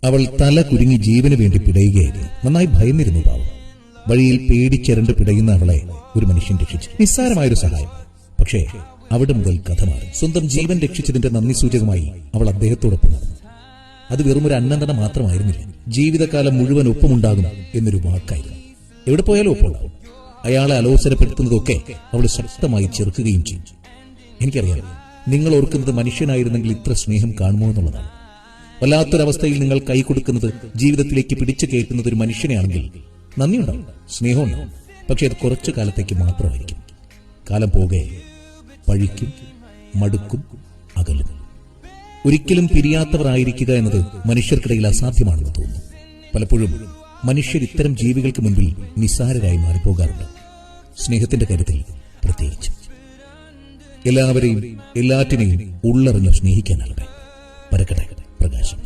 അവൾ തല കുരുങ്ങി ജീവന് വേണ്ടി പിടയുകയായിരുന്നു. നന്നായി ഭയന്നിരുന്നു പാവം. വഴിയിൽ പേടിച്ചരണ്ട് പിടയുന്ന അവളെ ഒരു മനുഷ്യൻ രക്ഷിച്ചു. നിസ്സാരമായൊരു സഹായം. പക്ഷേ അവിടെ മുതൽ കഥ മാറി. സ്വന്തം ജീവൻ രക്ഷിച്ചതിന്റെ നന്ദി സൂചകമായി അവൾ അദ്ദേഹത്തോടൊപ്പം നടന്നു. അത് വെറുമൊരു അന്നന്തന മാത്രമായിരുന്നില്ല, ജീവിതകാലം മുഴുവൻ ഒപ്പമുണ്ടാകും എന്നൊരു വാക്കായിരുന്നു. എവിടെ പോയാലും ഒപ്പമുണ്ടാകും. അയാളെ അലോസരപ്പെടുത്തുന്നതൊക്കെ അവൾ ശക്തമായി ചെറുക്കുകയും ചെയ്യും. എനിക്കറിയാം, നിങ്ങൾ ഓർക്കുന്നത് മനുഷ്യനായിരുന്നെങ്കിൽ ഇത്ര സ്നേഹം കാണുമോ എന്നുള്ളതാണ്. വല്ലാത്തൊരവസ്ഥയിൽ നിങ്ങൾ കൈ കൊടുക്കുന്നത്, ജീവിതത്തിലേക്ക് പിടിച്ചു കയറ്റുന്നത് ഒരു മനുഷ്യനെയാണെങ്കിൽ നന്ദിയുണ്ടാവും, സ്നേഹമുണ്ടാവും. പക്ഷെ അത് കുറച്ചു കാലത്തേക്ക് മാത്രമായിരിക്കും. കാലം പോകെ പഴിക്കും, മടുക്കും, അകലും. ഒരിക്കലും പിരിയാത്തവരായിരിക്കുക എന്നത് മനുഷ്യർക്കിടയിൽ അസാധ്യമാണെന്ന് തോന്നുന്നു. പലപ്പോഴും മനുഷ്യർ ഇത്തരം ജീവികൾക്ക് മുൻപിൽ നിസ്സാരരായി മാറിപ്പോകാറുണ്ട്, സ്നേഹത്തിന്റെ കാര്യത്തിൽ പ്രത്യേകിച്ച്. എല്ലാവരെയും എല്ലാറ്റിനെയും ഉള്ളറിഞ്ഞു സ്നേഹിക്കാനാകട്ടെ. പരക്കട്ടെ പ്രകാശം.